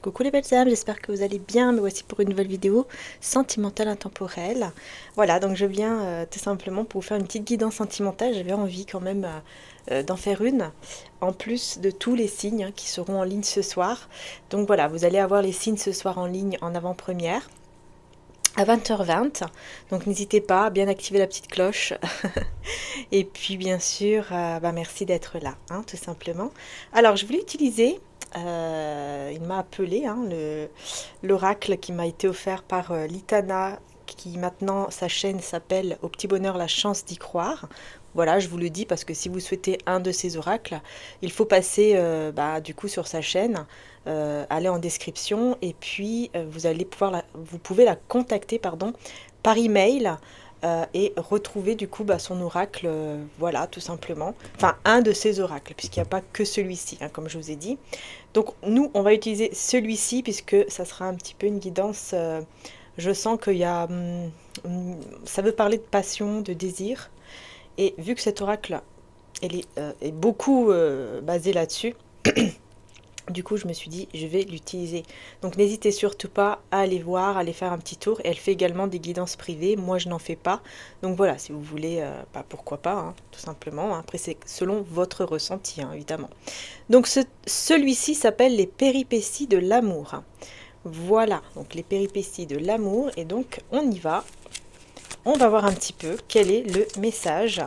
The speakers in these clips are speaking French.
Coucou les belles âmes, j'espère que vous allez bien. Me voici pour une nouvelle vidéo sentimentale intemporelle. Voilà, donc je viens tout simplement pour vous faire une petite guidance sentimentale. J'avais envie quand même d'en faire une, en plus de tous les signes qui seront en ligne ce soir. Donc voilà, vous allez avoir les signes ce soir en ligne en avant-première à 20h20. Donc n'hésitez pas à bien activer la petite cloche. Et puis bien sûr, merci d'être là, tout simplement. Alors je voulais utiliser, il m'a appelé, l'oracle qui m'a été offert par Litana, qui maintenant sa chaîne s'appelle Au Petit Bonheur la chance d'y croire. Voilà, je vous le dis parce que si vous souhaitez un de ces oracles, il faut passer du coup sur sa chaîne, aller en description et puis vous allez pouvoir vous pouvez la contacter par email et retrouver du coup son oracle, voilà tout simplement. Enfin un de ces oracles puisqu'il n'y a pas que celui-ci comme je vous ai dit. Donc nous on va utiliser celui-ci puisque ça sera un petit peu une guidance. Je sens qu'il y a, ça veut parler de passion, de désir. Et vu que cet oracle est beaucoup basé là-dessus, du coup je me suis dit je vais l'utiliser. Donc n'hésitez surtout pas à aller voir, à aller faire un petit tour. Et elle fait également des guidances privées, moi je n'en fais pas. Donc voilà, si vous voulez, pourquoi pas, tout simplement. Après c'est selon votre ressenti, évidemment. Donc celui-ci s'appelle les péripéties de l'amour. Voilà, donc les péripéties de l'amour. Et donc on y va. On va voir un petit peu quel est le message.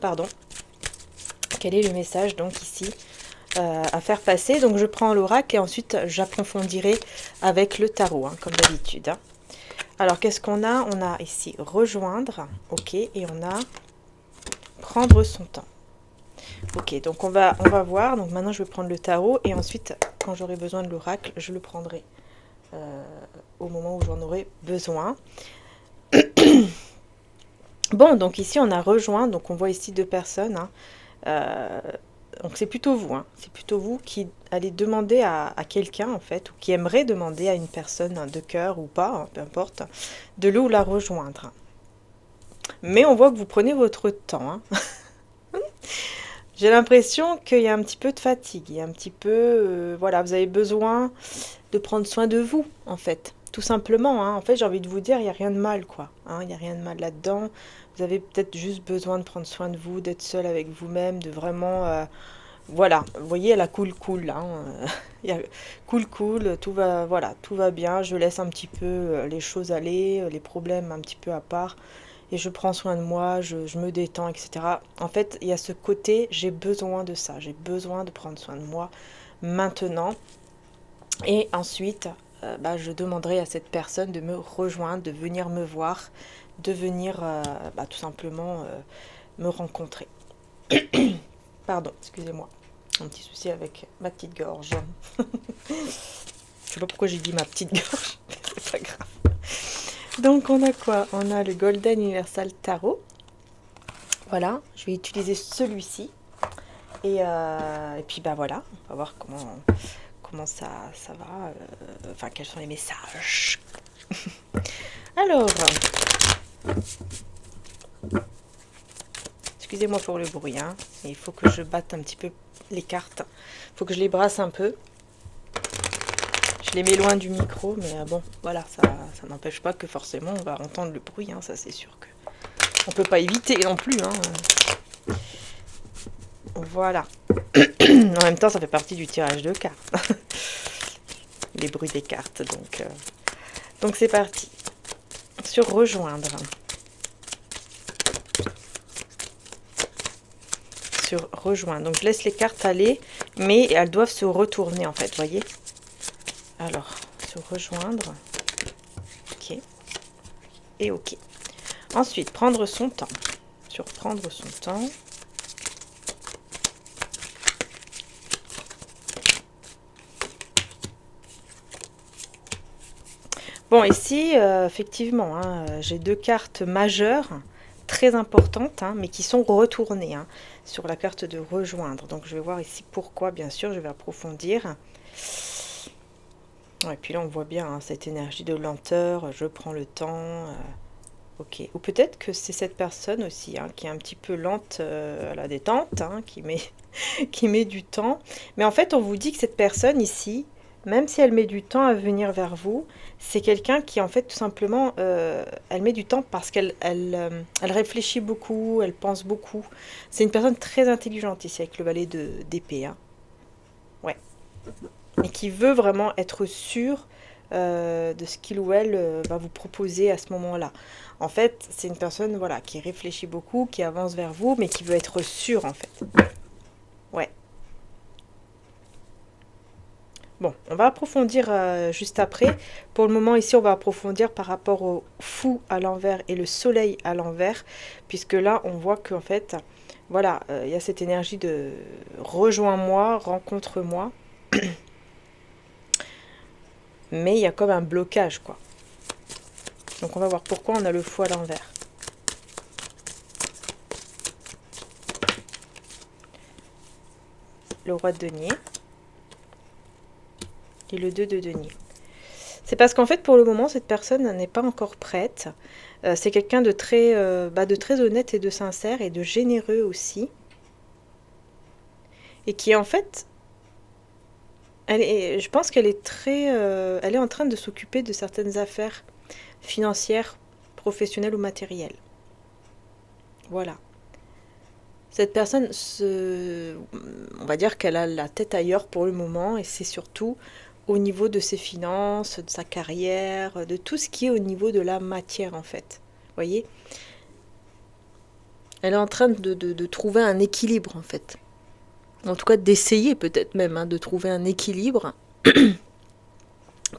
Pardon. Quel est le message donc ici à faire passer. Donc je prends l'oracle et ensuite j'approfondirai avec le tarot, comme d'habitude. Alors qu'est-ce qu'on a? On a ici rejoindre, ok, et on a prendre son temps. Ok, donc on va voir. Donc maintenant je vais prendre le tarot et ensuite quand j'aurai besoin de l'oracle, je le prendrai au moment où j'en aurai besoin. Bon, donc ici on a rejoint, donc on voit ici deux personnes. Donc c'est plutôt vous, c'est plutôt vous qui allez demander à quelqu'un en fait, ou qui aimerait demander à une personne de cœur ou pas, peu importe, de l'eau la rejoindre. Mais on voit que vous prenez votre temps. J'ai l'impression qu'il y a un petit peu de fatigue, il y a un petit peu, voilà, vous avez besoin de prendre soin de vous en fait, tout simplement. En fait, j'ai envie de vous dire, il n'y a rien de mal quoi, il n'y a rien de mal là-dedans. Vous avez peut-être juste besoin de prendre soin de vous, d'être seul avec vous-même, de vraiment voilà, vous voyez, elle a cool, il y a cool, tout va, voilà, tout va bien. Je laisse un petit peu les choses aller, les problèmes un petit peu à part, et je prends soin de moi, je me détends, etc. En fait, il y a ce côté, j'ai besoin de ça, j'ai besoin de prendre soin de moi maintenant. Et ensuite, je demanderai à cette personne de me rejoindre, de venir me voir, de venir tout simplement me rencontrer. Pardon, excusez-moi. Un petit souci avec ma petite gorge. Je sais pas pourquoi j'ai dit ma petite gorge, mais c'est pas grave. Donc on a quoi? On a le Golden Universal Tarot. Voilà, je vais utiliser celui-ci. Et puis voilà, on va voir comment ça va. Enfin, quels sont les messages. Alors, excusez-moi pour le bruit, il faut que je batte un petit peu les cartes. Il faut que je les brasse un peu. Je les mets loin du micro, mais bon, voilà, ça n'empêche pas que forcément on va entendre le bruit, ça c'est sûr que on peut pas éviter non plus. Voilà. En même temps, ça fait partie du tirage de cartes. Les bruits des cartes, donc c'est parti. Sur rejoindre. Sur rejoindre. Donc je laisse les cartes aller, mais elles doivent se retourner en fait, voyez. Alors, sur rejoindre. Ok. Et ok. Ensuite, prendre son temps. Sur prendre son temps. Bon, ici, effectivement, j'ai deux cartes majeures, très importantes, mais qui sont retournées sur la carte de rejoindre. Donc, je vais voir ici pourquoi, bien sûr, je vais approfondir. Et puis là, on voit bien cette énergie de lenteur, je prends le temps. Ok. Ou peut-être que c'est cette personne aussi qui est un petit peu lente à la détente, qui met du temps. Mais en fait, on vous dit que cette personne ici, même si elle met du temps à venir vers vous, c'est quelqu'un qui en fait tout simplement, elle met du temps parce qu'elle réfléchit beaucoup, elle pense beaucoup. C'est une personne très intelligente ici avec le valet d'épée, hein. Ouais. Et qui veut vraiment être sûre de ce qu'il ou elle va vous proposer à ce moment-là. En fait, c'est une personne voilà, qui réfléchit beaucoup, qui avance vers vous, mais qui veut être sûre en fait. Ouais. Bon, on va approfondir juste après. Pour le moment, ici, on va approfondir par rapport au fou à l'envers et le soleil à l'envers, puisque là, on voit qu'en fait, voilà, il y a cette énergie de rejoins-moi, rencontre-moi, mais il y a comme un blocage, quoi. Donc, on va voir pourquoi on a le fou à l'envers. Le roi de denier et le 2 de denier. C'est parce qu'en fait, pour le moment, cette personne n'est pas encore prête. C'est quelqu'un de de très honnête et de sincère et de généreux aussi. Et qui, en fait, je pense qu'elle est elle est en train de s'occuper de certaines affaires financières, professionnelles ou matérielles. Voilà. Cette personne, on va dire qu'elle a la tête ailleurs pour le moment et c'est surtout au niveau de ses finances, de sa carrière, de tout ce qui est au niveau de la matière en fait. Vous voyez? Elle est en train de trouver un équilibre en fait. En tout cas d'essayer peut-être même de trouver un équilibre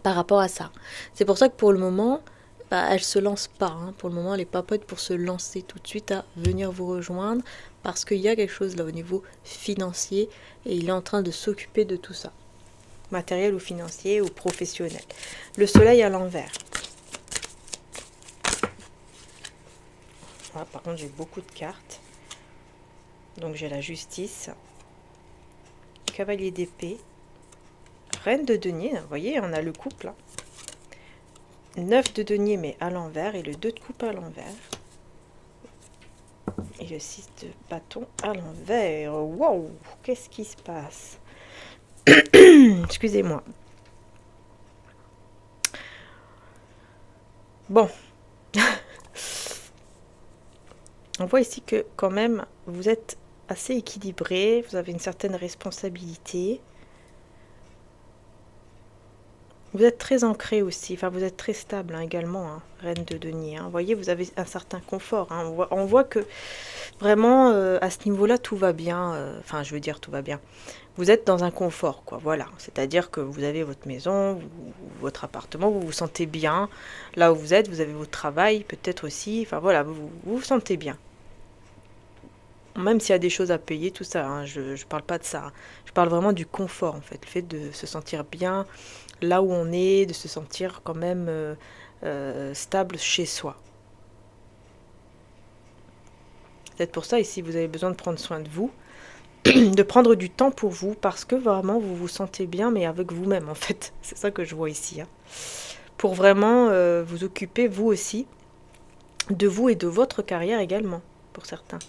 par rapport à ça. C'est pour ça que pour le moment, elle se lance pas. Pour le moment, elle n'est pas prête pour se lancer tout de suite à venir vous rejoindre parce qu'il y a quelque chose là au niveau financier et il est en train de s'occuper de tout ça. Matériel ou financier ou professionnel. Le soleil à l'envers. Ah, par contre, j'ai beaucoup de cartes. Donc j'ai la justice. Cavalier d'épée. Reine de denier. Vous voyez, on a le couple. 9 de denier mais à l'envers et le 2 de coupe à l'envers. Et le 6 de bâton à l'envers. Wow, qu'est-ce qui se passe? Excusez-moi. Bon. On voit ici que quand même, vous êtes assez équilibré, vous avez une certaine responsabilité. Vous êtes très ancré aussi, enfin vous êtes très stable également, reine de denier. Vous voyez, vous avez un certain confort. On voit que vraiment, à ce niveau-là, tout va bien. Enfin, je veux dire, tout va bien. Vous êtes dans un confort, quoi. Voilà. C'est-à-dire que vous avez votre maison, votre appartement, vous vous sentez bien. Là où vous êtes, vous avez votre travail, peut-être aussi. Enfin, voilà, vous sentez bien. Même s'il y a des choses à payer, tout ça. Je ne parle pas de ça. Je parle vraiment du confort, en fait. Le fait de se sentir bien là où on est, de se sentir quand même stable chez soi. Peut-être pour ça, ici, vous avez besoin de prendre soin de vous, de prendre du temps pour vous, parce que vraiment, vous vous sentez bien, mais avec vous-même, en fait. C'est ça que je vois ici. Pour vraiment vous occuper, vous aussi, de vous et de votre carrière également, pour certains.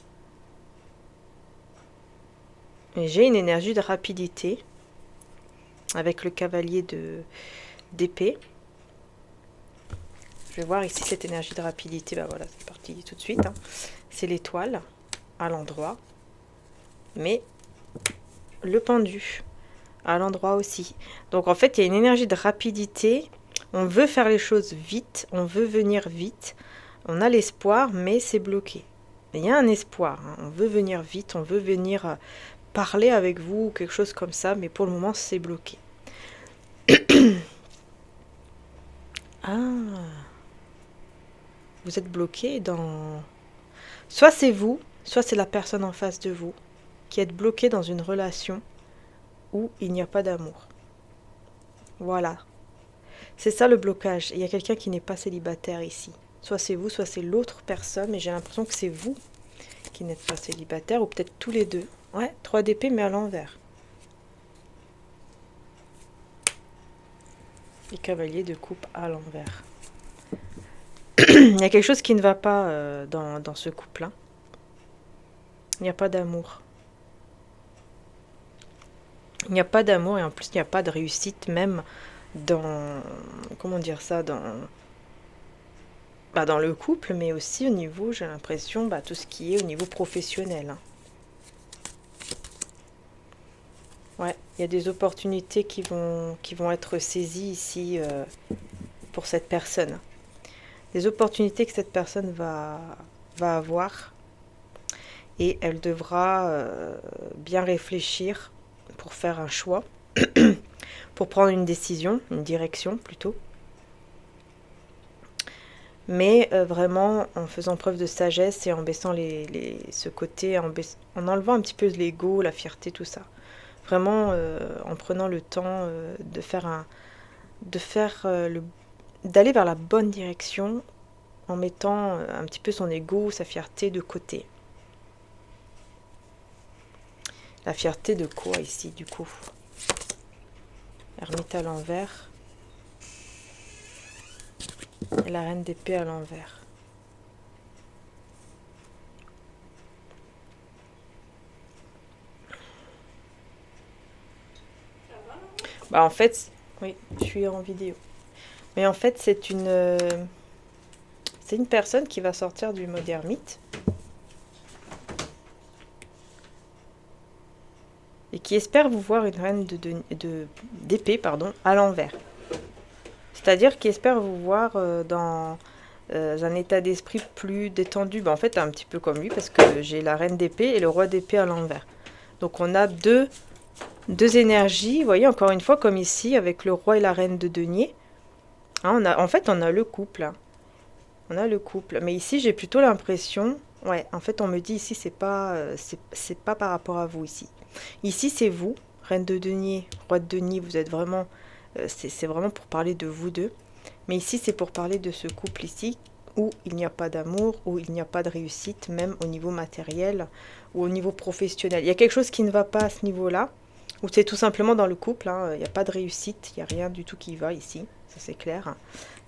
Et j'ai une énergie de rapidité, avec le cavalier d'épée. Je vais voir ici cette énergie de rapidité. Ben voilà, c'est parti tout de suite. C'est l'étoile à l'endroit. Mais le pendu à l'endroit aussi. Donc en fait, il y a une énergie de rapidité. On veut faire les choses vite. On veut venir vite. On a l'espoir, mais c'est bloqué. Il y a un espoir. On veut venir vite. On veut venir parler avec vous, quelque chose comme ça. Mais pour le moment, c'est bloqué. Ah, vous êtes bloqué dans... Soit c'est vous, soit c'est la personne en face de vous qui êtes bloqué dans une relation où il n'y a pas d'amour. Voilà. C'est ça le blocage. Il y a quelqu'un qui n'est pas célibataire ici. Soit c'est vous, soit c'est l'autre personne, mais j'ai l'impression que c'est vous qui n'êtes pas célibataire, ou peut-être tous les deux. Ouais, 3 d'épée, mais à l'envers. Et cavalier de coupe à l'envers. Il y a quelque chose qui ne va pas dans ce couple-là. Il n'y a pas d'amour. Il Il n'y a pas d'amour et en plus il n'y a pas de réussite même dans, comment dire ça, dans le couple, mais aussi au niveau, j'ai l'impression, tout ce qui est au niveau professionnel. Hein. Ouais, il y a des opportunités qui vont être saisies ici pour cette personne. Des opportunités que cette personne va avoir et elle devra bien réfléchir pour faire un choix, pour prendre une décision, une direction plutôt. Mais vraiment en faisant preuve de sagesse et en baissant ce côté, en enlevant un petit peu l'ego, la fierté, tout ça. Vraiment en prenant le temps d'aller vers la bonne direction en mettant un petit peu son ego, sa fierté de côté. La fierté de quoi ici du coup? Ermite à l'envers. Et la reine d'épée à l'envers. En fait, oui, je suis en vidéo. Mais en fait, c'est une personne qui va sortir du mode ermite. Et qui espère vous voir une reine d'épée à l'envers. C'est-à-dire qui espère vous voir dans un état d'esprit plus détendu. En fait, un petit peu comme lui, parce que j'ai la reine d'épée et le roi d'épée à l'envers. Donc on a deux énergies, vous voyez, encore une fois, comme ici, avec le roi et la reine de denier. Hein, en fait, on a le couple. Hein. On a le couple. Mais ici, j'ai plutôt l'impression... Ouais, en fait, on me dit ici, c'est pas par rapport à vous, ici. Ici, c'est vous, reine de denier, roi de denier, vous êtes vraiment... c'est vraiment pour parler de vous deux. Mais ici, c'est pour parler de ce couple ici, où il n'y a pas d'amour, où il n'y a pas de réussite, même au niveau matériel ou au niveau professionnel. Il y a quelque chose qui ne va pas à ce niveau-là, ou c'est tout simplement dans le couple, hein, il n'y a pas de réussite, il n'y a rien du tout qui va ici, ça c'est clair.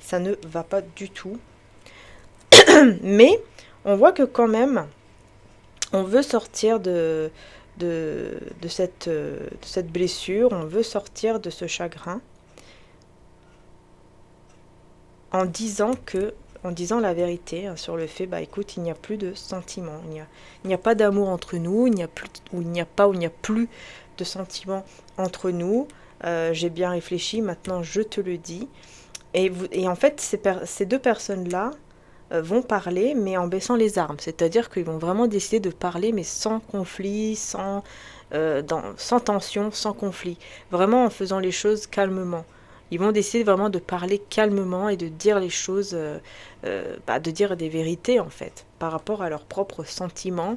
Ça ne va pas du tout. Mais on voit que quand même, on veut sortir de cette blessure, on veut sortir de ce chagrin en disant la vérité hein, sur le fait, écoute, il n'y a plus de sentiments, il n'y a pas d'amour entre nous, il n'y a plus de sentiments entre nous. J'ai bien réfléchi, maintenant je te le dis. Et en fait, ces deux personnes-là vont parler, mais en baissant les armes. C'est-à-dire qu'ils vont vraiment décider de parler, mais sans conflit, sans tension, sans conflit. Vraiment en faisant les choses calmement. Ils vont décider vraiment de parler calmement et de dire les choses, de dire des vérités en fait, par rapport à leurs propres sentiments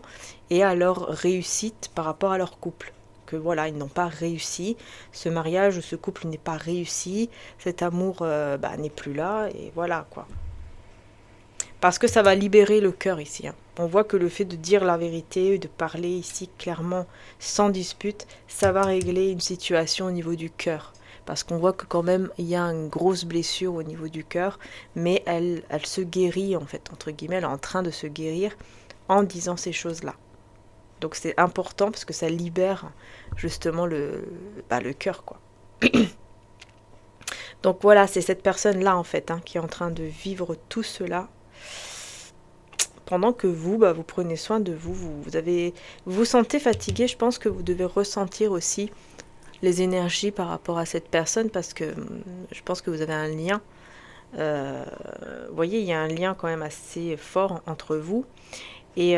et à leur réussite par rapport à leur couple. Que voilà, ils n'ont pas réussi, ce mariage ou ce couple n'est pas réussi, cet amour n'est plus là, et voilà quoi. Parce que ça va libérer le cœur ici. Hein. On voit que le fait de dire la vérité, de parler ici clairement, sans dispute, ça va régler une situation au niveau du cœur. Parce qu'on voit que quand même, il y a une grosse blessure au niveau du cœur, mais elle se guérit, en fait, entre guillemets, elle est en train de se guérir en disant ces choses-là. Donc c'est important parce que ça libère justement le cœur, quoi. Donc voilà, c'est cette personne-là, en fait, hein, qui est en train de vivre tout cela pendant que vous, vous prenez soin de vous. Vous vous sentez fatigué, je pense que vous devez ressentir aussi les énergies par rapport à cette personne parce que je pense que vous avez un lien. Vous voyez, il y a un lien quand même assez fort entre vous. Et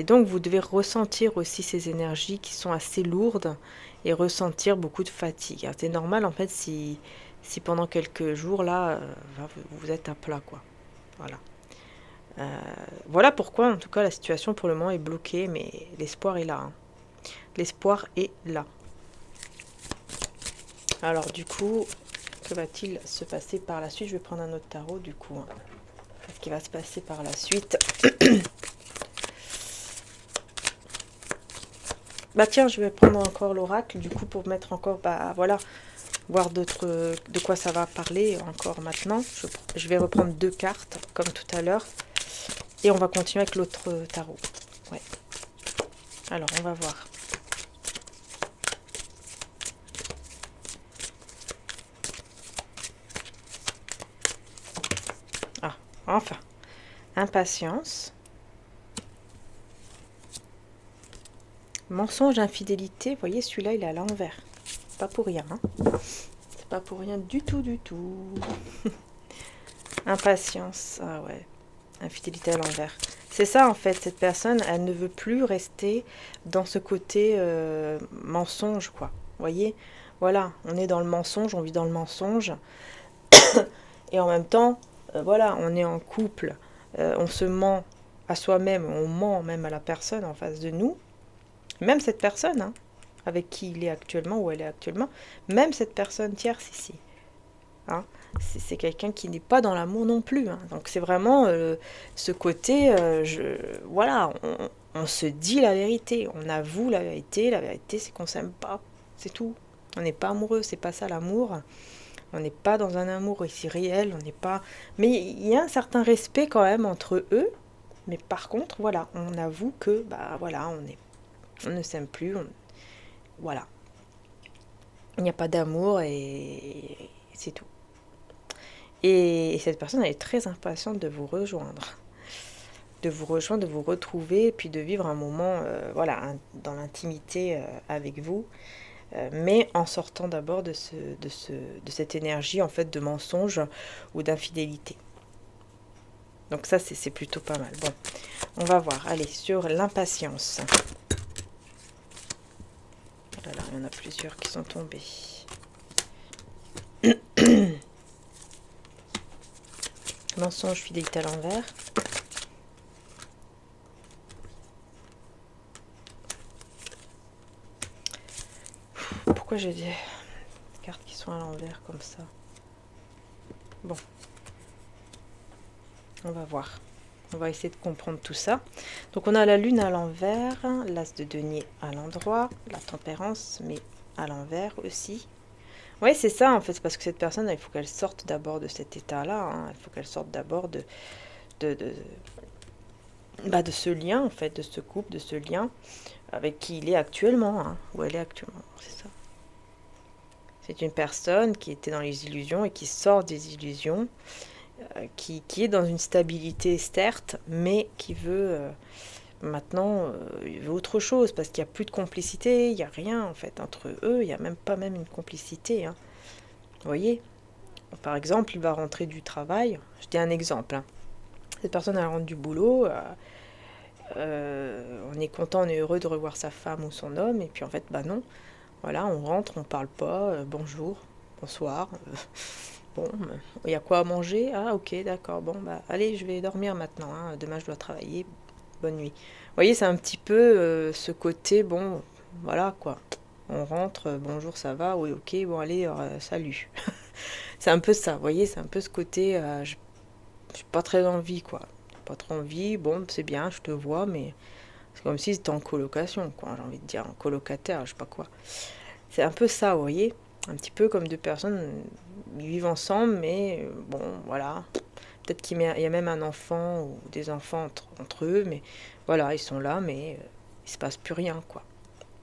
donc, vous devez ressentir aussi ces énergies qui sont assez lourdes et ressentir beaucoup de fatigue. C'est normal, en fait, si pendant quelques jours, là, vous êtes à plat, quoi. Voilà. Voilà pourquoi, en tout cas, la situation pour le moment est bloquée, mais l'espoir est là. Hein. L'espoir est là. Alors, du coup, que va-t-il se passer par la suite? Je vais prendre un autre tarot, du coup. Hein. Qu'est-ce qui va se passer par la suite? Tiens, je vais prendre encore l'oracle, du coup, pour mettre encore, voilà, voir de quoi ça va parler encore maintenant. Je vais reprendre 2 cartes, comme tout à l'heure. Et on va continuer avec l'autre tarot. Ouais. Alors, on va voir. Enfin, impatience, mensonge, infidélité. Vous voyez, celui-là, il est à l'envers. Pas pour rien, hein. C'est pas pour rien du tout, du tout. Impatience, ah ouais. Infidélité à l'envers. C'est ça en fait, cette personne, elle ne veut plus rester dans ce côté mensonge, quoi. Vous voyez? Voilà, on est dans le mensonge, on vit dans le mensonge. Et en même temps, voilà, on est en couple, on se ment à soi-même, on ment même à la personne en face de nous. Même cette personne, hein, avec qui il est actuellement ou elle est actuellement, même cette personne tierce ici. Hein. C'est quelqu'un qui n'est pas dans l'amour non plus. Hein. Donc c'est vraiment ce côté, voilà, on se dit la vérité, on avoue la vérité c'est qu'on s'aime pas, c'est tout. On n'est pas amoureux, c'est pas ça l'amour. On n'est pas dans un amour ici réel, on n'est pas... Mais il y a un certain respect quand même entre eux, mais par contre, voilà, on avoue que, bah voilà, on ne s'aime plus, voilà. Il n'y a pas d'amour et c'est tout. Et cette personne, elle est très impatiente de vous rejoindre. De vous rejoindre, de vous retrouver, et puis de vivre un moment voilà, dans l'intimité avec vous, mais en sortant d'abord de cette énergie en fait de mensonge ou d'infidélité. Donc ça, c'est plutôt pas mal. Bon, on va voir. Allez, sur l'impatience. Oh là là, il y en a plusieurs qui sont tombés. Mensonge, fidélité à l'envers. Pourquoi j'ai des cartes qui sont à l'envers comme ça? Bon, on va voir. On va essayer de comprendre tout ça. Donc on a la lune à l'envers, l'as de denier à l'endroit, la tempérance, mais à l'envers aussi. Oui, c'est ça en fait, parce que cette personne, il faut qu'elle sorte d'abord de cet état-là. Hein. Il faut qu'elle sorte d'abord de, de, de ce lien en fait, de ce couple, de ce lien avec qui il est actuellement, hein, où elle est actuellement, c'est ça. C'est une personne qui était dans les illusions et qui sort des illusions, qui est dans une stabilité certes, mais qui veut maintenant il veut autre chose parce qu'il n'y a plus de complicité, il n'y a rien en fait entre eux, il n'y a même pas même une complicité. Hein. Vous voyez, par exemple, il va rentrer du travail, je dis un exemple. Hein. Cette personne elle rentre du boulot, on est content, on est heureux de revoir sa femme ou son homme, et puis en fait, bah non. Voilà, on rentre, on parle pas, bonjour, bonsoir, bon, il y a quoi à manger? Ah ok, d'accord, bon, bah allez, je vais dormir maintenant, hein, demain je dois travailler, bonne nuit. Vous voyez, c'est un petit peu ce côté, bon, voilà quoi, on rentre, bonjour, ça va, oui ok, bon allez, salut. C'est un peu ça, vous voyez, c'est un peu ce côté, j'ai pas très envie quoi, pas trop envie, bon c'est bien, je te vois, mais c'est comme si c'était en colocation, quoi, j'ai envie de dire, en colocataire, je sais pas quoi. C'est un peu ça, vous voyez. Un petit peu comme deux personnes, ils vivent ensemble, mais bon, voilà. Peut-être qu'il y a même un enfant ou des enfants entre eux, mais voilà, ils sont là, mais il se passe plus rien, quoi.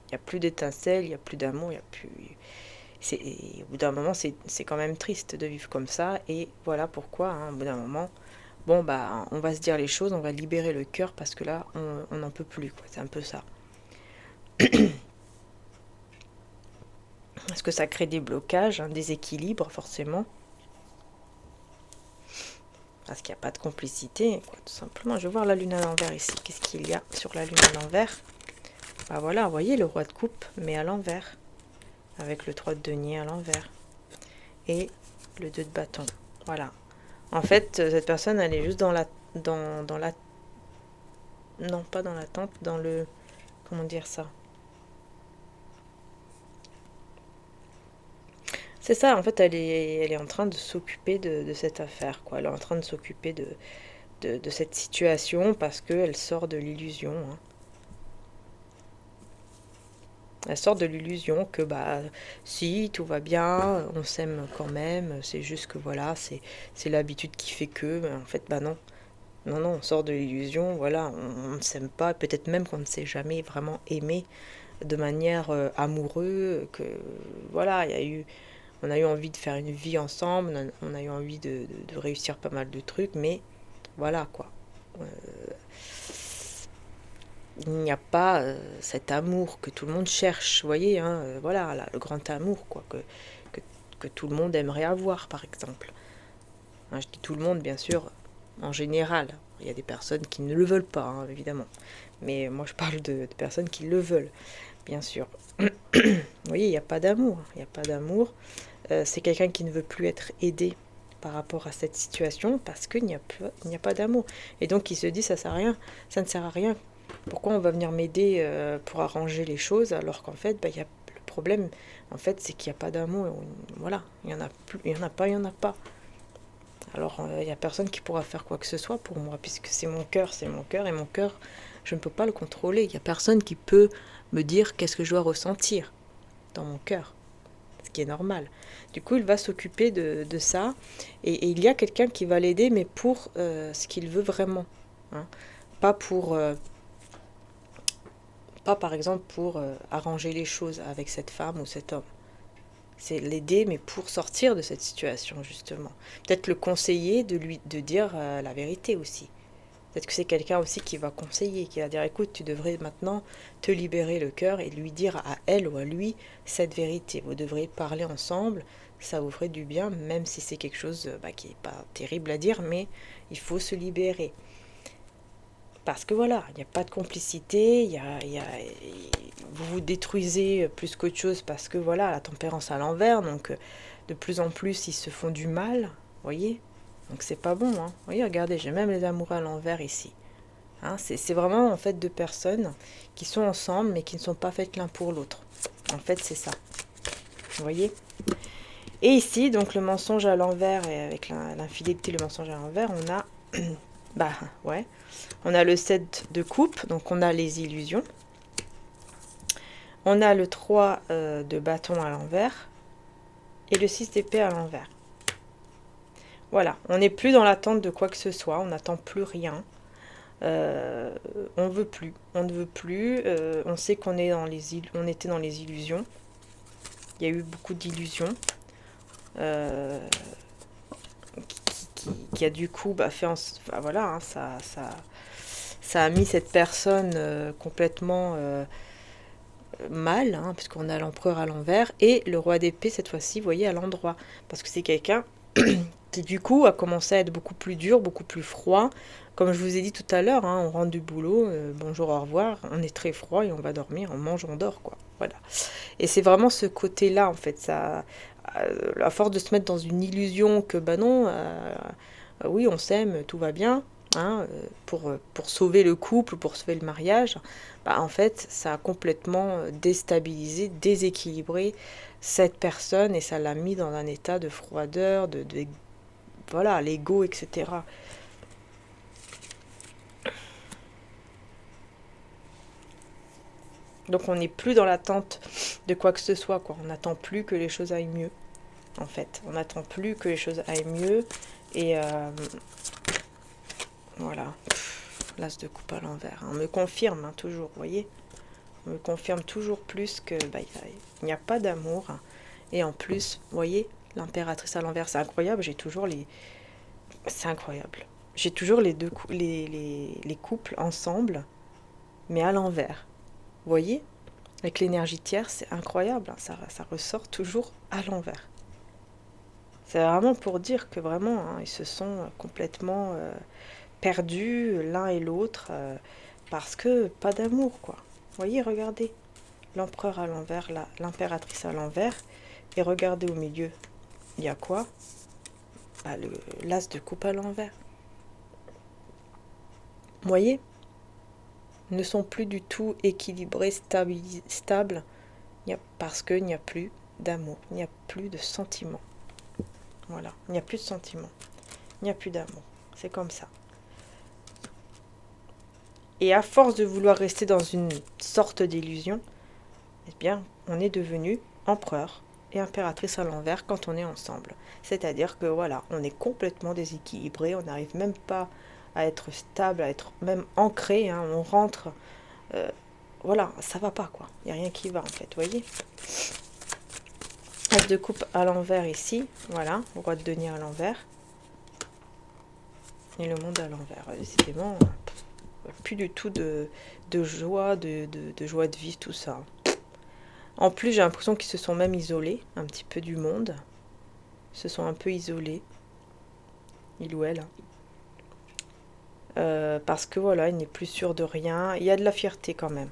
Il n'y a plus d'étincelles, il n'y a plus d'amour, il n'y a plus... Au bout d'un moment, c'est quand même triste de vivre comme ça, et voilà pourquoi, hein, au bout d'un moment, bon, bah, on va se dire les choses, on va libérer le cœur, parce que là, on n'en peut plus, quoi. C'est un peu ça. Parce que ça crée des blocages, un déséquilibre forcément. Parce qu'il n'y a pas de complicité, quoi, tout simplement. Je vais voir la lune à l'envers ici. Qu'est-ce qu'il y a sur la lune à l'envers? Bah voilà, vous voyez le roi de coupe, mais à l'envers. Avec le 3 de denier à l'envers. Et le 2 de bâton. Voilà. En fait, cette personne, elle est juste dans la... Dans la... Non, pas dans l'attente, dans le... Comment dire ça? C'est ça, en fait, elle est en train de s'occuper de cette affaire, quoi. Elle est en train de s'occuper de cette situation parce qu'elle sort de l'illusion. Hein. Elle sort de l'illusion que, bah, si, tout va bien, on s'aime quand même, c'est juste que, voilà, c'est l'habitude qui fait que, mais en fait, bah non. Non, non, on sort de l'illusion, voilà, on ne s'aime pas, peut-être même qu'on ne s'est jamais vraiment aimé de manière amoureuse, que, voilà, on a eu envie de faire une vie ensemble, on a eu envie de réussir pas mal de trucs, mais voilà quoi. Euh, il n'y a pas cet amour que tout le monde cherche, vous voyez, hein, voilà, là, le grand amour, quoi, que, que tout le monde aimerait avoir, par exemple. Hein, je dis tout le monde, bien sûr, en général. Il y a des personnes qui ne le veulent pas, hein, évidemment. Mais moi, je parle de personnes qui le veulent, bien sûr. Vous voyez, il n'y a pas d'amour. Il n'y a pas d'amour. C'est quelqu'un qui ne veut plus être aidé par rapport à cette situation parce qu'il n'y a pas d'amour. Et donc, il se dit, ça sert à rien, ça ne sert à rien. Pourquoi on va venir m'aider pour arranger les choses alors qu'en fait, bah, y a, le problème, en fait, c'est qu'il n'y a pas d'amour. Voilà, il y en a plus, il y en a pas, il y en a pas. Alors, il n'y a personne qui pourra faire quoi que ce soit pour moi, puisque c'est mon cœur, et mon cœur, je ne peux pas le contrôler. Il n'y a personne qui peut me dire qu'est-ce que je dois ressentir dans mon cœur, ce qui est normal. Du coup, il va s'occuper de ça, et il y a quelqu'un qui va l'aider, mais pour ce qu'il veut vraiment. Hein. Pas pour... pas par exemple pour arranger les choses avec cette femme ou cet homme. C'est l'aider, mais pour sortir de cette situation, justement. Peut-être le conseiller de dire la vérité aussi. Peut-être que c'est quelqu'un aussi qui va conseiller, qui va dire, écoute, tu devrais maintenant te libérer le cœur et lui dire à elle ou à lui cette vérité. Vous devrez parler ensemble, ça vous ferait du bien, même si c'est quelque chose qui n'est pas terrible à dire, mais il faut se libérer. Parce que voilà, il n'y a pas de complicité, vous vous détruisez plus qu'autre chose parce que voilà, la tempérance à l'envers, donc de plus en plus ils se font du mal, vous voyez. Donc c'est pas bon, hein. Vous voyez, regardez, j'ai même les amoureux à l'envers ici. Hein, c'est vraiment en fait deux personnes qui sont ensemble mais qui ne sont pas faites l'un pour l'autre. En fait, c'est ça. Vous voyez. Et ici, donc le mensonge à l'envers et avec l'infidélité, le mensonge à l'envers, on a bah ouais, on a le 7 de coupe, donc on a les illusions. On a le 3 de bâton à l'envers et le 6 d'épée à l'envers. Voilà, on n'est plus dans l'attente de quoi que ce soit, on n'attend plus rien. On veut plus, on ne veut plus. On sait qu'on est on était dans les illusions. Il y a eu beaucoup d'illusions qui a du coup fait voilà, hein, ça a mis cette personne complètement mal, hein, puisqu'on a l'empereur à l'envers et le roi d'épée cette fois-ci, vous voyez, à l'endroit. Parce que c'est quelqu'un qui du coup a commencé à être beaucoup plus dur, beaucoup plus froid. Comme je vous ai dit tout à l'heure, hein, on rentre du boulot, bonjour, au revoir, on est très froid et on va dormir, on mange, on dort, quoi. Voilà. Et c'est vraiment ce côté-là, en fait, ça, à force de se mettre dans une illusion que, bah non, oui, on s'aime, tout va bien, hein, pour sauver le couple, pour sauver le mariage, bah, en fait, ça a complètement déstabilisé, déséquilibré cette personne et ça l'a mis dans un état de froideur, voilà, l'ego, etc. Donc on n'est plus dans l'attente de quoi que ce soit, quoi. On n'attend plus que les choses aillent mieux, en fait. On n'attend plus que les choses aillent mieux. Et voilà. L'as de coupe à l'envers. On me confirme, hein, toujours, vous voyez. On me confirme toujours plus que il n'y a pas d'amour. Et en plus, vous voyez, l'impératrice à l'envers, c'est incroyable. J'ai toujours les... C'est incroyable. J'ai toujours les couples ensemble, mais à l'envers. Vous voyez, avec l'énergie tierce, c'est incroyable, hein, ça ressort toujours à l'envers. C'est vraiment pour dire que vraiment, hein, ils se sont complètement perdus l'un et l'autre parce que pas d'amour, quoi. Vous voyez, regardez, l'empereur à l'envers, l'impératrice à l'envers, et regardez au milieu, il y a quoi? Bah, l'as de coupe à l'envers. Vous voyez, ne sont plus du tout équilibrés, stables, parce qu'il n'y a plus d'amour, il n'y a plus de sentiments. Voilà, il n'y a plus de sentiments, il n'y a plus d'amour, c'est comme ça. Et à force de vouloir rester dans une sorte d'illusion, eh bien, on est devenu empereur et impératrice à l'envers quand on est ensemble. C'est-à-dire que voilà, on est complètement déséquilibré, on n'arrive même pas à être stable, à être même ancré, hein, on rentre, voilà, ça va pas, quoi. Il n'y a rien qui va, en fait, vous voyez. As de coupe à l'envers ici, voilà, roi de denier à l'envers. Et le monde à l'envers. Décidément, plus du tout de joie, de joie de vivre, tout ça. En plus, j'ai l'impression qu'ils se sont même isolés un petit peu du monde. Ils se sont un peu isolés. Il ou elle. Parce que voilà, il n'est plus sûr de rien. Il y a de la fierté quand même.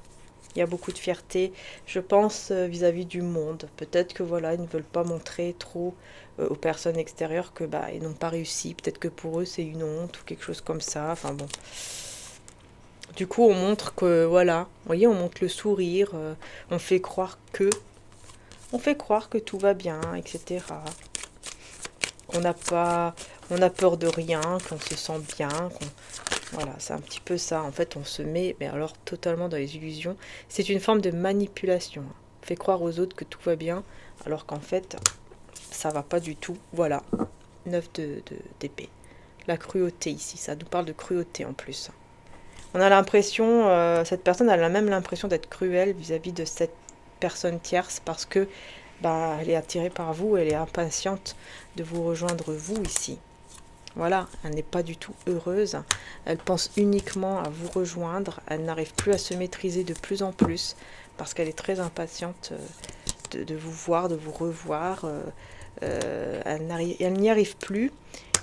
Il y a beaucoup de fierté, je pense, vis-à-vis du monde. Peut-être que voilà, ils ne veulent pas montrer trop aux personnes extérieures que bah ils n'ont pas réussi. Peut-être que pour eux c'est une honte ou quelque chose comme ça. Enfin bon. Du coup, on montre que voilà, vous voyez, on montre le sourire, on fait croire que tout va bien, etc. On n'a pas, on a peur de rien, qu'on se sent bien, voilà, c'est un petit peu ça. En fait, on se met, mais alors totalement dans les illusions. C'est une forme de manipulation. On fait croire aux autres que tout va bien, alors qu'en fait, ça va pas du tout. Voilà, 9 d'épée. La cruauté ici, ça nous parle de cruauté en plus. On a l'impression, cette personne a même l'impression d'être cruelle vis-à-vis de cette personne tierce parce que bah, elle est attirée par vous, elle est impatiente de vous rejoindre vous ici. Voilà, elle n'est pas du tout heureuse, elle pense uniquement à vous rejoindre, elle n'arrive plus à se maîtriser de plus en plus parce qu'elle est très impatiente de vous voir, de vous revoir, elle n'y arrive plus.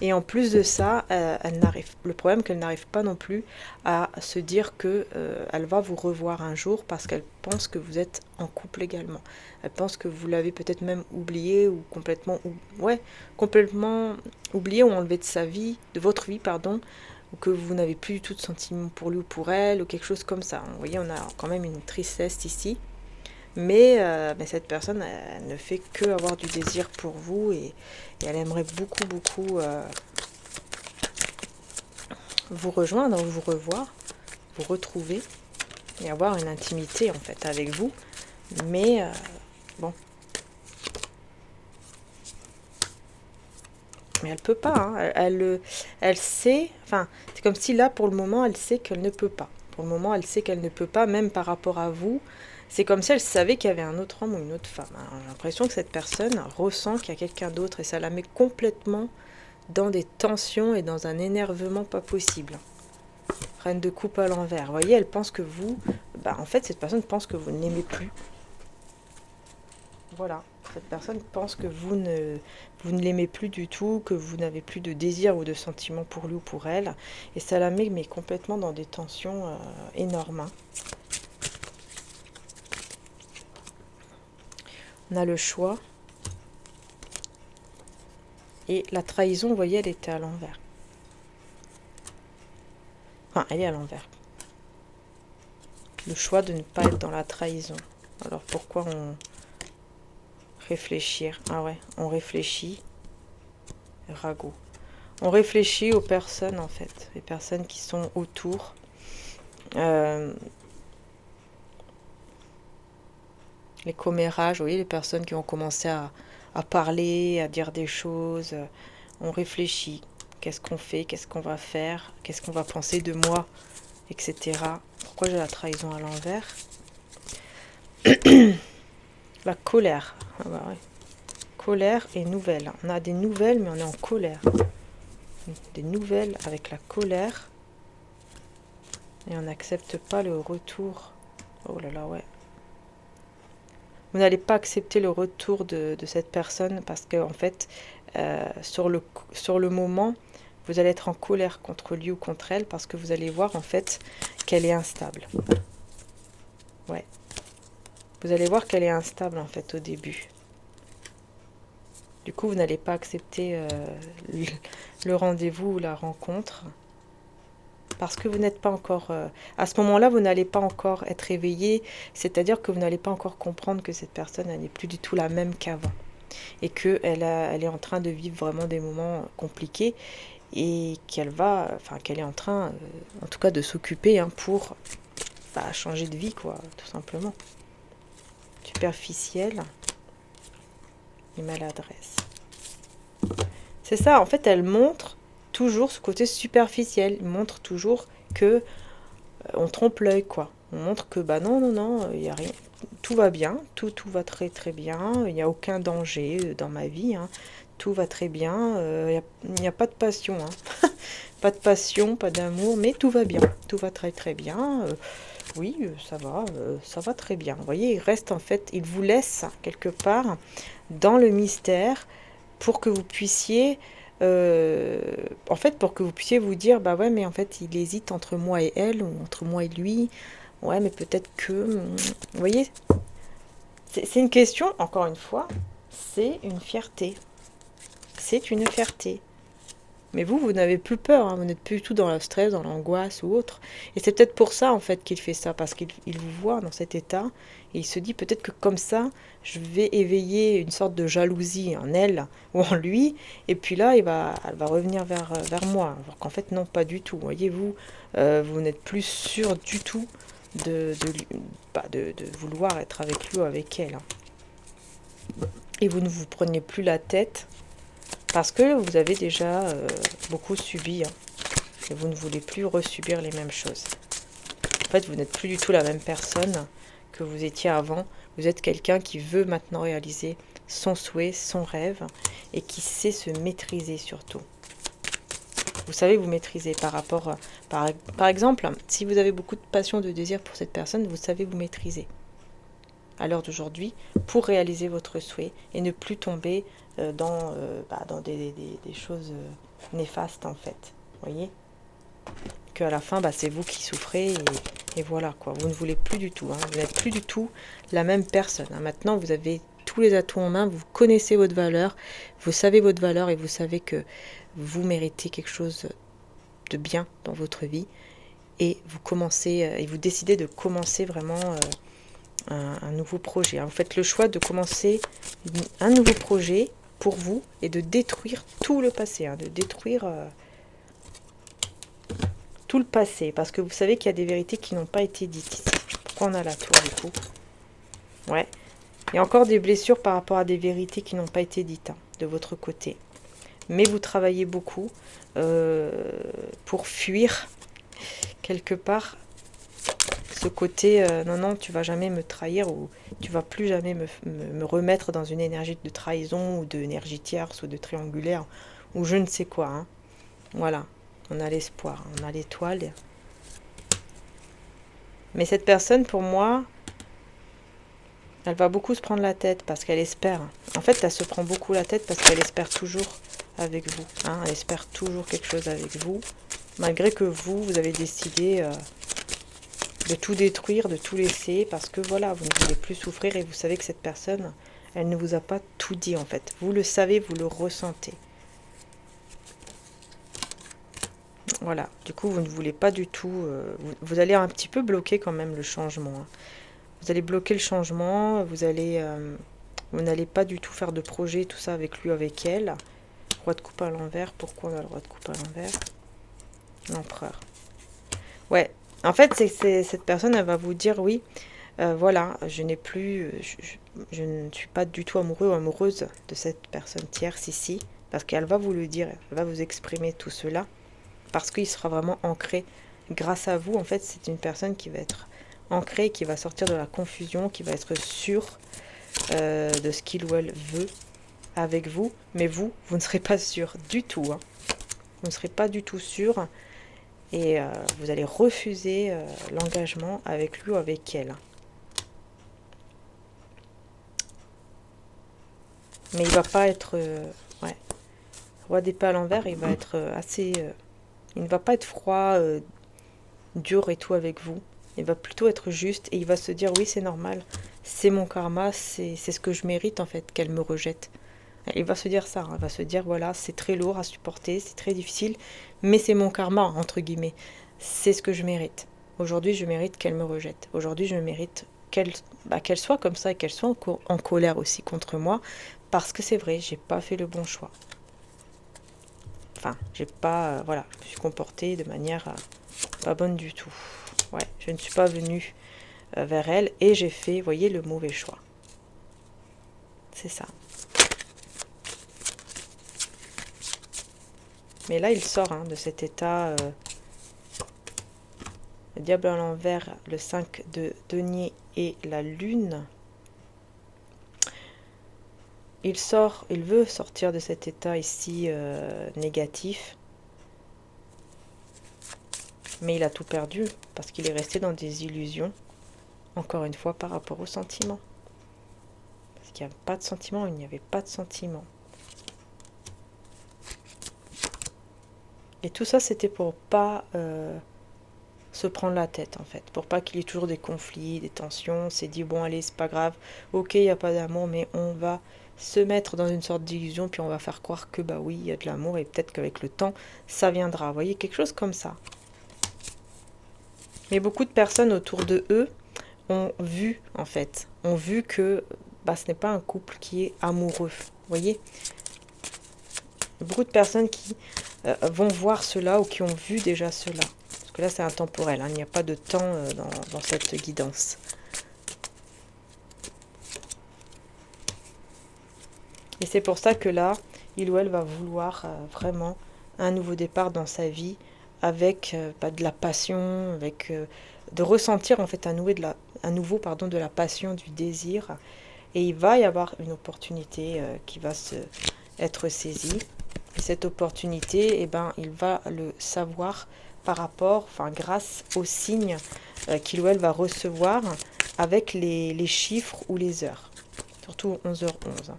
Et en plus de ça, le problème qu'elle n'arrive pas non plus à se dire que elle va vous revoir un jour parce qu'elle pense que vous êtes en couple également. Elle pense que vous l'avez peut-être même oublié ou complètement oublié ou enlevé de sa vie, de votre vie, pardon, ou que vous n'avez plus du tout de sentiments pour lui ou pour elle, ou quelque chose comme ça. Vous voyez, on a quand même une tristesse ici. Mais cette personne, elle ne fait que avoir du désir pour vous et elle aimerait beaucoup, beaucoup vous rejoindre, vous revoir, vous retrouver et avoir une intimité en fait avec vous. Mais bon. Mais elle peut pas. Hein. Elle sait, enfin, c'est comme si là, pour le moment, elle sait qu'elle ne peut pas. Pour le moment, elle sait qu'elle ne peut pas, même par rapport à vous. C'est comme si elle savait qu'il y avait un autre homme ou une autre femme. J'ai l'impression que cette personne ressent qu'il y a quelqu'un d'autre et ça la met complètement dans des tensions et dans un énervement pas possible. Reine de coupe à l'envers. Vous voyez, elle pense que vous... en fait, cette personne pense que vous ne l'aimez plus. Voilà. Cette personne pense que vous ne l'aimez plus du tout, que vous n'avez plus de désir ou de sentiment pour lui ou pour elle. Et ça la met mais complètement dans des tensions énormes. Hein. On a le choix. Et la trahison, vous voyez, elle était à l'envers. Enfin, elle est à l'envers. Le choix de ne pas être dans la trahison. Alors pourquoi on... Réfléchir. Ah ouais, on réfléchit. Ragot. On réfléchit aux personnes, en fait. Les personnes qui sont autour. Les commérages, vous voyez, les personnes qui ont commencé à parler, à dire des choses. On réfléchit. Qu'est-ce qu'on fait? Qu'est-ce qu'on va faire? Qu'est-ce qu'on va penser de moi? Etc. Pourquoi j'ai la trahison à l'envers? La colère. Ah bah ouais. Colère et nouvelles. On a des nouvelles, mais on est en colère. Des nouvelles avec la colère. Et on n'accepte pas le retour. Oh là là, ouais. Vous n'allez pas accepter le retour de cette personne parce que, en fait, sur le moment, vous allez être en colère contre lui ou contre elle parce que vous allez voir, en fait, qu'elle est instable. Ouais. Vous allez voir qu'elle est instable, en fait, au début. Du coup, vous n'allez pas accepter le rendez-vous ou la rencontre. Parce que vous n'êtes pas encore... à ce moment-là, vous n'allez pas encore être éveillé. C'est-à-dire que vous n'allez pas encore comprendre que cette personne, elle n'est plus du tout la même qu'avant. Et qu'elle est en train de vivre vraiment des moments compliqués. Et qu'elle est en train, en tout cas, de s'occuper pour changer de vie, quoi, tout simplement. Superficielle et maladresse. C'est ça, en fait, elle montre toujours ce côté superficiel. Il montre toujours que on trompe l'œil, quoi. On montre que, non, il y a rien. Tout va bien, tout va très très bien. Il n'y a aucun danger dans ma vie. Hein. Tout va très bien. Il n'y a pas de passion. Hein. pas de passion, pas d'amour, mais tout va bien. Tout va très très bien. Oui, ça va très bien. Vous voyez, il reste en fait, il vous laisse quelque part dans le mystère pour que vous puissiez, en fait, pour que vous puissiez vous dire, bah ouais, mais en fait, il hésite entre moi et elle, ou entre moi et lui. Ouais, mais peut-être que, vous voyez, c'est une question, encore une fois, c'est une fierté. C'est une fierté. Mais vous n'avez plus peur, hein, vous n'êtes plus du tout dans le stress, dans l'angoisse ou autre. Et c'est peut-être pour ça, en fait, qu'il fait ça, parce qu'il vous voit dans cet état, et il se dit peut-être que comme ça, je vais éveiller une sorte de jalousie en elle ou en lui, et puis là, elle va revenir vers moi. Alors qu'en fait, non, pas du tout. Voyez-vous, vous n'êtes plus sûr du tout de vouloir être avec lui ou avec elle, hein. Et vous ne vous prenez plus la tête parce que vous avez déjà beaucoup subi, hein, et vous ne voulez plus resubir les mêmes choses. En fait, vous n'êtes plus du tout la même personne que vous étiez avant. Vous êtes quelqu'un qui veut maintenant réaliser son souhait, son rêve, et qui sait se maîtriser surtout. Vous savez vous maîtriser par rapport, par exemple, si vous avez beaucoup de passion, de désir pour cette personne, vous savez vous maîtriser à l'heure d'aujourd'hui pour réaliser votre souhait et ne plus tomber dans des choses néfastes en fait. Vous voyez qu'à la fin, c'est vous qui souffrez et voilà quoi. Vous ne voulez plus du tout, hein. Vous n'êtes plus du tout la même personne, hein. Maintenant, vous avez tous les atouts en main, vous connaissez votre valeur, vous savez votre valeur et vous savez que vous méritez quelque chose de bien dans votre vie et vous commencez et vous décidez de commencer vraiment un nouveau projet. Vous faites le choix de commencer un nouveau projet pour vous et de détruire tout le passé, hein, de détruire tout le passé, parce que vous savez qu'il y a des vérités qui n'ont pas été dites ici. Pourquoi on a la tour du coup? Ouais. Il y a encore des blessures par rapport à des vérités qui n'ont pas été dites, hein, de votre côté. Mais vous travaillez beaucoup pour fuir quelque part ce côté non, tu vas jamais me trahir ou tu vas plus jamais me remettre dans une énergie de trahison ou d'énergie tierce ou de triangulaire ou je ne sais quoi, hein. Voilà, on a l'espoir, on a l'étoile. Mais cette personne, pour moi, elle va beaucoup se prendre la tête parce qu'elle espère. En fait, elle se prend beaucoup la tête parce qu'elle espère toujours avec vous, hein. Elle espère toujours quelque chose avec vous, malgré que vous avez décidé de tout détruire, de tout laisser, parce que voilà, vous ne voulez plus souffrir et vous savez que cette personne, elle ne vous a pas tout dit en fait. Vous le savez, vous le ressentez. Voilà, du coup, vous ne voulez pas du tout... vous allez un petit peu bloquer quand même le changement, hein. Vous allez bloquer le changement, vous n'allez pas du tout faire de projet, tout ça avec lui, avec elle. Roi de coupe à l'envers, pourquoi on a le roi de coupe à l'envers? L'empereur. Ouais, en fait, cette personne, elle va vous dire, oui, voilà, je n'ai plus, je ne suis pas du tout amoureux ou amoureuse de cette personne tierce ici, parce qu'elle va vous le dire, elle va vous exprimer tout cela, parce qu'il sera vraiment ancré. Grâce à vous, en fait, c'est une personne qui va être ancrée, qui va sortir de la confusion, qui va être sûre de ce qu'il ou elle veut avec vous, mais vous ne serez pas sûr du tout, hein. Vous ne serez pas du tout sûr. Et vous allez refuser l'engagement avec lui ou avec elle. Mais il va pas être... ouais. Roi d'épée à l'envers, il va être assez... il ne va pas être froid, dur et tout avec vous. Il va plutôt être juste et il va se dire, oui, c'est normal. C'est mon karma, c'est ce que je mérite en fait, qu'elle me rejette. Il va se dire ça, hein. Il va se dire, voilà, c'est très lourd à supporter, c'est très difficile, mais c'est mon karma, entre guillemets. C'est ce que je mérite. Aujourd'hui, je mérite qu'elle me rejette. Aujourd'hui, je mérite qu'elle soit comme ça et qu'elle soit en colère aussi contre moi, parce que c'est vrai, j'ai pas fait le bon choix. Enfin, j'ai pas... voilà, je me suis comportée de manière pas bonne du tout. Ouais, je ne suis pas venue vers elle et j'ai fait, vous voyez, le mauvais choix. C'est ça. Mais là, il sort hein, de cet état... le diable à l'envers, le 5 de denier et la lune. Il veut sortir de cet état ici négatif. Mais il a tout perdu parce qu'il est resté dans des illusions, encore une fois, par rapport aux sentiments. Parce qu'il n'y a pas de sentiments, il n'y avait pas de sentiments. Et tout ça, c'était pour pas se prendre la tête, en fait. Pour pas qu'il y ait toujours des conflits, des tensions. On s'est dit, bon, allez, c'est pas grave. Ok, il n'y a pas d'amour, mais on va se mettre dans une sorte d'illusion, puis on va faire croire que, bah oui, il y a de l'amour, et peut-être qu'avec le temps, ça viendra. Vous voyez, quelque chose comme ça. Mais beaucoup de personnes autour de eux ont vu, en fait, ont vu que bah, ce n'est pas un couple qui est amoureux. Vous voyez, beaucoup de personnes qui vont voir cela ou qui ont vu déjà cela. Parce que là, c'est intemporel, hein, il n'y a pas de temps dans cette guidance. Et c'est pour ça que là, il ou elle va vouloir vraiment un nouveau départ dans sa vie avec de la passion, avec de ressentir en fait un nouveau de la passion, du désir. Et il va y avoir une opportunité qui va être saisie. Et cette opportunité, eh ben, il va le savoir par rapport, enfin grâce aux signes qu'il ou elle va recevoir avec les chiffres ou les heures. Surtout 11h11.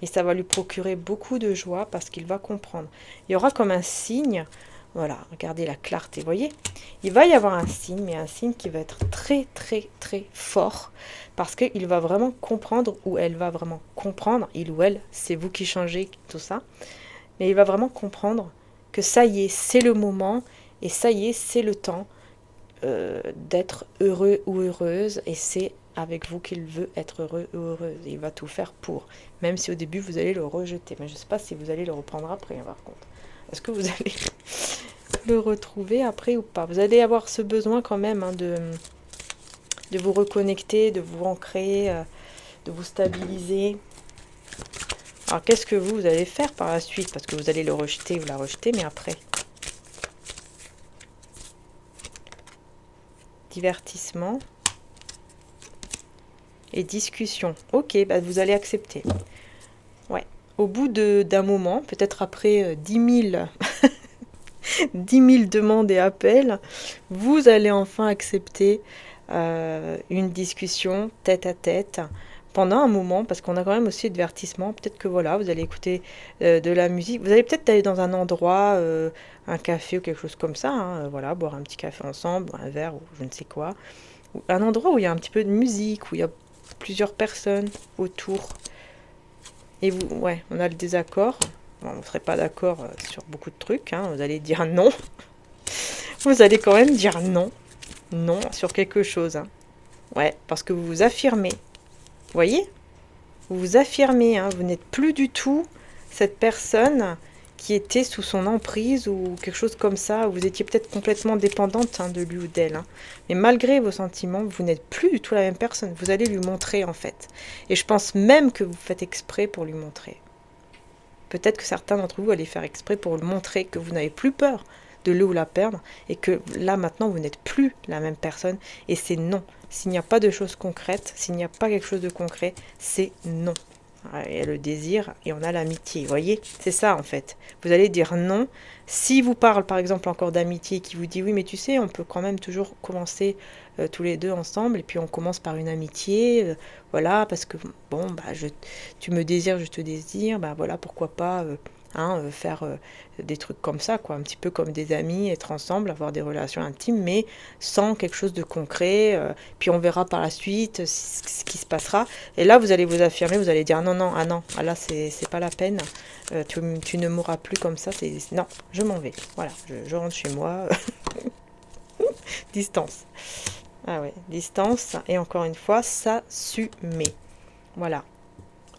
Et ça va lui procurer beaucoup de joie parce qu'il va comprendre. Il y aura comme un signe, voilà, regardez la clarté, vous voyez. Il va y avoir un signe, mais un signe qui va être très très très fort parce qu'il va vraiment comprendre, ou elle va vraiment comprendre, il ou elle, c'est vous qui changez tout ça, mais il va vraiment comprendre que ça y est, c'est le moment, et ça y est, c'est le temps d'être heureux ou heureuse, et c'est avec vous qu'il veut être heureux ou heureuse. Et il va tout faire pour, même si au début vous allez le rejeter. Mais je ne sais pas si vous allez le reprendre après, hein, par contre. Est-ce que vous allez le retrouver après ou pas? Vous allez avoir ce besoin quand même hein, de vous reconnecter, de vous ancrer, de vous stabiliser. Alors qu'est-ce que vous allez faire par la suite? Parce que vous allez le rejeter ou la rejeter, mais après. Divertissement et discussion. Ok, bah vous allez accepter. Ouais. Au bout d'un moment, peut-être après 10 000, 10 000 demandes et appels, vous allez enfin accepter une discussion tête à tête pendant un moment, parce qu'on a quand même aussi le divertissement. Peut-être que voilà, vous allez écouter de la musique. Vous allez peut-être aller dans un endroit, un café ou quelque chose comme ça, hein, voilà, boire un petit café ensemble, un verre ou je ne sais quoi. Ou un endroit où il y a un petit peu de musique, où il y a plusieurs personnes autour. Et vous, ouais, on a le désaccord. Bon, on ne serait pas d'accord sur beaucoup de trucs, hein. Vous allez dire non. Vous allez quand même dire non. Non sur quelque chose. Hein. Ouais, parce que vous vous affirmez. Vous voyez? Vous vous affirmez. Hein. Vous n'êtes plus du tout cette personne qui était sous son emprise ou quelque chose comme ça. Vous étiez peut-être complètement dépendante hein, de lui ou d'elle. Hein. Mais malgré vos sentiments, vous n'êtes plus du tout la même personne. Vous allez lui montrer en fait. Et je pense même que vous faites exprès pour lui montrer. Peut-être que certains d'entre vous allez faire exprès pour le montrer que vous n'avez plus peur de le ou la perdre et que là maintenant vous n'êtes plus la même personne et c'est non. S'il n'y a pas de choses concrètes, s'il n'y a pas quelque chose de concret, c'est non. Il y a le désir et on a l'amitié, vous voyez, c'est ça en fait. Vous allez dire non. Si vous parle par exemple encore d'amitié qui vous dit oui mais tu sais on peut quand même toujours commencer tous les deux ensemble et puis on commence par une amitié, voilà parce que bon bah tu me désires, je te désire, bah voilà pourquoi pas faire des trucs comme ça quoi, un petit peu comme des amis, être ensemble, avoir des relations intimes mais sans quelque chose de concret, puis on verra par la suite ce qui se passera et là vous allez vous affirmer, vous allez dire non non ah non ah là c'est pas la peine, tu ne mourras plus comme ça, c'est non je m'en vais, voilà je rentre chez moi. Distance, ah ouais distance et encore une fois s'assumer, voilà.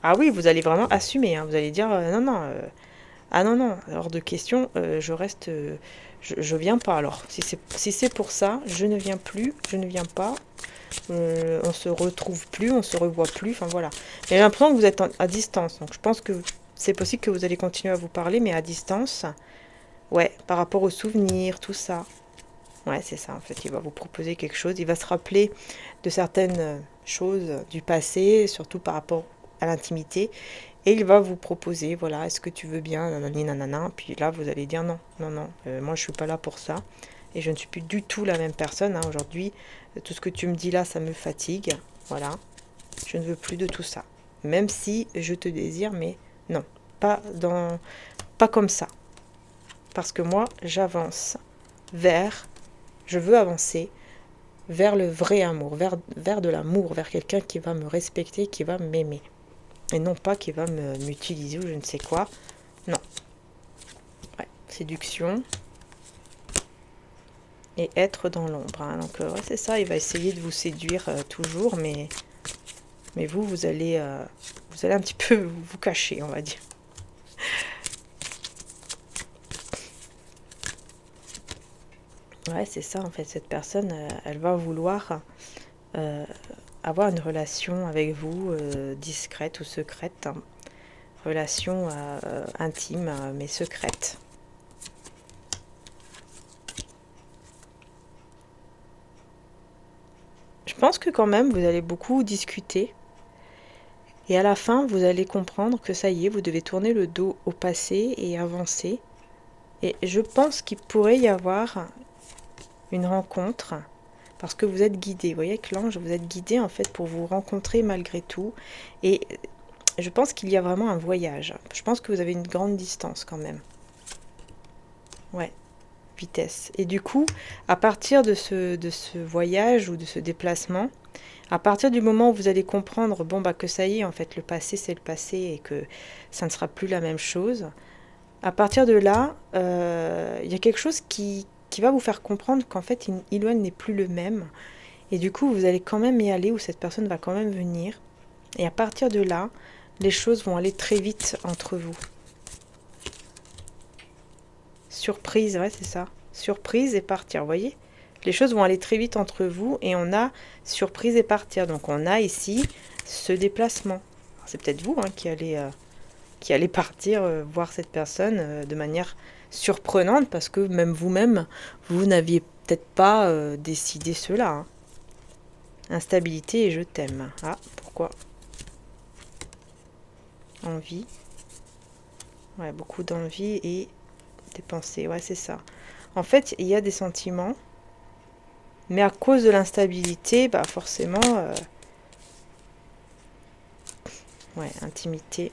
Ah oui vous allez vraiment assumer hein. Vous allez dire non non ah non, non, hors de question, je reste, je viens pas alors. Si c'est pour ça, je ne viens plus, je ne viens pas, on se retrouve plus, on se revoit plus, enfin voilà. Mais j'ai l'impression que vous êtes à distance, donc je pense que c'est possible que vous allez continuer à vous parler, mais à distance, ouais, par rapport aux souvenirs, tout ça. Ouais, c'est ça, en fait, il va vous proposer quelque chose, il va se rappeler de certaines choses du passé, surtout par rapport à l'intimité, et il va vous proposer, voilà, est-ce que tu veux bien, nanani, nanana, puis là, vous allez dire non, non, non, moi, je suis pas là pour ça, Et je ne suis plus du tout la même personne, hein, aujourd'hui. Tout ce que tu me dis là, ça me fatigue. Voilà. Je ne veux plus de tout ça. Même si je te désire, mais non. Pas comme ça. Parce que moi, j'avance je veux avancer vers le vrai amour, vers de l'amour, vers quelqu'un qui va me respecter, qui va m'aimer. Et non pas qui va m'utiliser ou je ne sais quoi. Non. Ouais. Séduction. Et être dans l'ombre. Hein. Donc ouais, c'est ça, il va essayer de vous séduire toujours, mais vous allez un petit peu vous cacher, on va dire. Ouais, c'est ça, en fait, cette personne, elle va vouloir avoir une relation avec vous, discrète ou secrète. Hein. Relation intime, mais secrète. Je pense que quand même, vous allez beaucoup discuter. Et à la fin, vous allez comprendre que ça y est, vous devez tourner le dos au passé et avancer. Et je pense qu'il pourrait y avoir une rencontre, parce que vous êtes guidé. Vous voyez, avec l'ange, vous êtes guidé en fait pour vous rencontrer malgré tout. Et je pense qu'il y a vraiment un voyage. Je pense que vous avez une grande distance quand même. Ouais, vitesse. Et du coup, à partir de ce voyage ou de ce déplacement, à partir du moment où vous allez comprendre, bon bah que ça y est, en fait, le passé c'est le passé et que ça ne sera plus la même chose. À partir de là, il y a quelque chose qui va vous faire comprendre qu'en fait, il n'est plus le même. Et du coup, vous allez quand même y aller, ou cette personne va quand même venir. Et à partir de là, les choses vont aller très vite entre vous. Surprise, ouais, c'est ça. Surprise et partir, vous voyez ? Les choses vont aller très vite entre vous et on a surprise et partir. Donc on a ici ce déplacement. C'est peut-être vous hein, qui allez partir voir cette personne de manière surprenante parce que même vous-même, vous n'aviez peut-être pas décidé cela. Hein. Instabilité et je t'aime. Ah, pourquoi ? Envie. Ouais, beaucoup d'envie et des pensées. Ouais, c'est ça. En fait, il y a des sentiments, mais à cause de l'instabilité, bah forcément... ouais, intimité.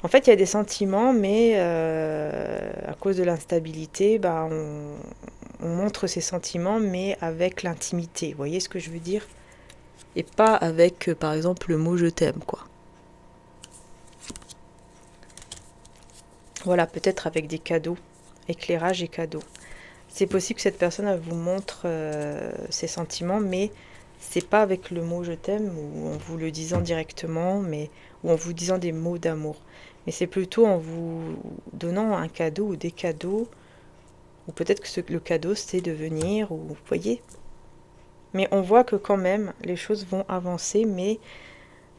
En fait, il y a des sentiments, mais à cause de l'instabilité, bah, on montre ces sentiments, mais avec l'intimité. Vous voyez ce que je veux dire ? Et pas avec, par exemple, le mot « je t'aime », quoi. Voilà, peut-être avec des cadeaux, éclairage et cadeaux. C'est possible que cette personne elle vous montre ses sentiments, mais c'est pas avec le mot « je t'aime » ou en vous le disant directement, mais ou en vous disant des mots d'amour. Mais c'est plutôt en vous donnant un cadeau ou des cadeaux, ou peut-être que le cadeau c'est de venir, ou vous voyez. Mais on voit que quand même les choses vont avancer, mais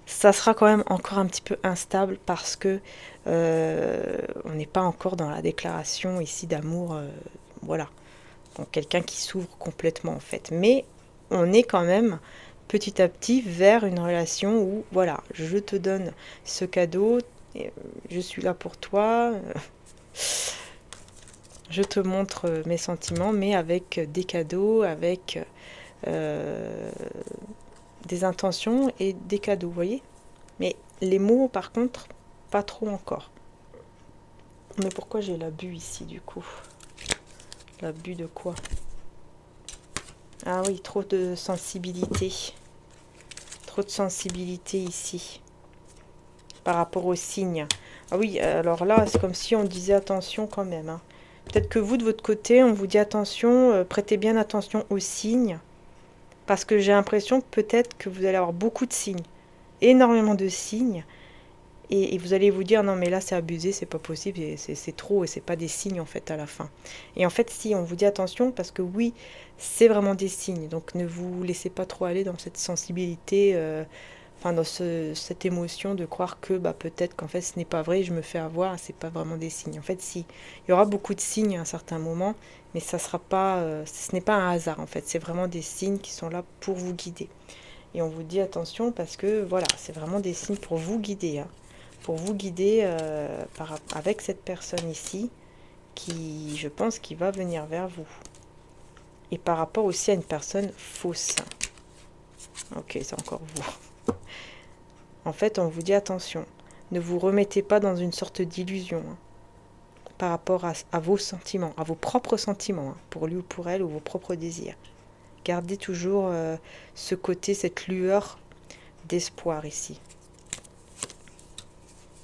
ça sera quand même encore un petit peu instable parce que on n'est pas encore dans la déclaration ici d'amour, voilà. Donc quelqu'un qui s'ouvre complètement en fait. Mais on est quand même petit à petit vers une relation où voilà, je te donne ce cadeau, je suis là pour toi, je te montre mes sentiments, mais avec des cadeaux, avec des intentions et des cadeaux, vous voyez. Mais les mots, par contre, pas trop encore. Mais pourquoi j'ai l'abus ici, du coup? L'abus de quoi? Ah oui, trop de sensibilité. Trop de sensibilité ici. Par rapport aux signes. Ah oui, alors là, c'est comme si on disait attention quand même. Hein. Peut-être que vous, de votre côté, on vous dit attention, prêtez bien attention aux signes. Parce que j'ai l'impression peut-être que vous allez avoir beaucoup de signes. Énormément de signes. Et vous allez vous dire non mais là c'est abusé, c'est pas possible, c'est trop et c'est pas des signes en fait à la fin. Et en fait si on vous dit attention parce que oui c'est vraiment des signes, donc ne vous laissez pas trop aller dans cette sensibilité, enfin dans cette émotion de croire que bah, peut-être qu'en fait ce n'est pas vrai, je me fais avoir, c'est pas vraiment des signes. En fait si, il y aura beaucoup de signes à un certain moment, mais ça sera pas, ce n'est pas un hasard en fait, c'est vraiment des signes qui sont là pour vous guider. Et on vous dit attention parce que voilà, c'est vraiment des signes pour vous guider. Hein. Pour vous guider avec cette personne ici qui, je pense, qui va venir vers vous. Et par rapport aussi à une personne fausse. Ok, c'est encore vous. En fait, on vous dit attention, ne vous remettez pas dans une sorte d'illusion par rapport à vos sentiments, à vos propres sentiments, pour lui ou pour elle, ou vos propres désirs. Gardez toujours ce côté, cette lueur d'espoir ici.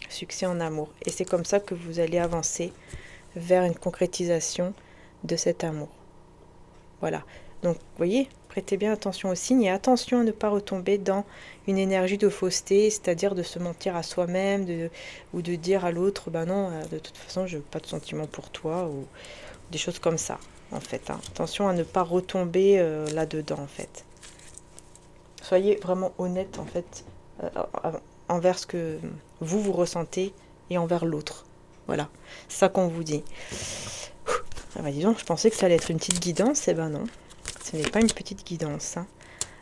Succès en amour. Et c'est comme ça que vous allez avancer vers une concrétisation de cet amour. Voilà. Donc, vous voyez, prêtez bien attention aux signes et attention à ne pas retomber dans une énergie de fausseté, c'est-à-dire de se mentir à soi-même ou de dire à l'autre, ben non, de toute façon, je n'ai pas de sentiment pour toi, ou des choses comme ça, en fait. Attention à ne pas retomber là-dedans, en fait. Soyez vraiment honnête, en fait, envers ce que vous ressentez et envers l'autre. Voilà, c'est ça qu'on vous dit. Ah bah dis donc, je pensais que ça allait être une petite guidance, et ben non, ce n'est pas une petite guidance.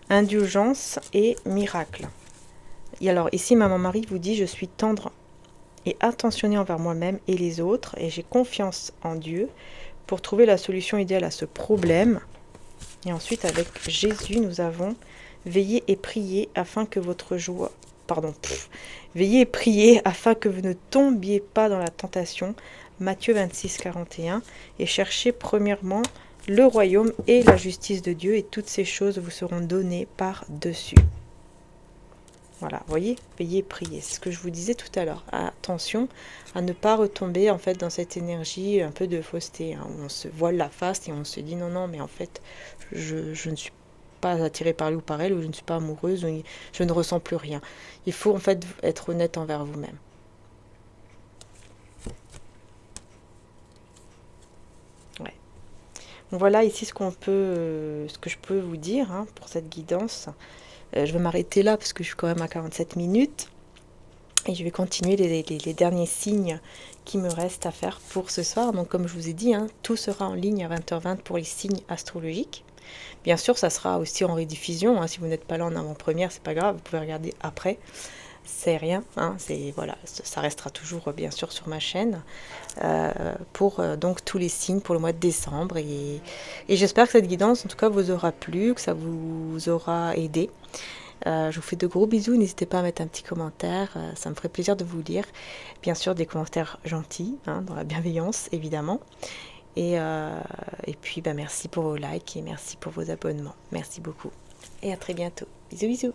Indulgence et miracle. Et alors ici, Maman Marie vous dit, je suis tendre et attentionnée envers moi-même et les autres, et j'ai confiance en Dieu pour trouver la solution idéale à ce problème. Et ensuite, avec Jésus, nous avons veillé et prié afin que votre joie... Veillez et priez afin que vous ne tombiez pas dans la tentation. Matthieu 26, 41. Et cherchez premièrement le royaume et la justice de Dieu, et toutes ces choses vous seront données par-dessus. Voilà, vous voyez, veillez et priez. C'est ce que je vous disais tout à l'heure. Attention à ne pas retomber en fait dans cette énergie un peu de fausseté, où on se voile la face et on se dit non, mais en fait, je ne suis pas attirée par lui ou par elle, ou je ne suis pas amoureuse, ou je ne ressens plus rien. Il faut en fait être honnête envers vous-même. Ouais. Donc voilà ici ce que je peux vous dire pour cette guidance. Je vais m'arrêter là parce que je suis quand même à 47 minutes. Et je vais continuer les derniers signes qui me restent à faire pour ce soir. Donc comme je vous ai dit, tout sera en ligne à 20h20 pour les signes astrologiques. Bien sûr, ça sera aussi en rediffusion. Si vous n'êtes pas là en avant-première, c'est pas grave, vous pouvez regarder après. C'est rien, voilà, ça restera toujours bien sûr sur ma chaîne pour donc tous les signes pour le mois de décembre. Et j'espère que cette guidance en tout cas vous aura plu, que ça vous aura aidé. Je vous fais de gros bisous, n'hésitez pas à mettre un petit commentaire, ça me ferait plaisir de vous lire. Bien sûr des commentaires gentils, dans la bienveillance évidemment. Et puis merci pour vos likes et merci pour vos abonnements. Merci beaucoup. Et à très bientôt. Bisous bisous.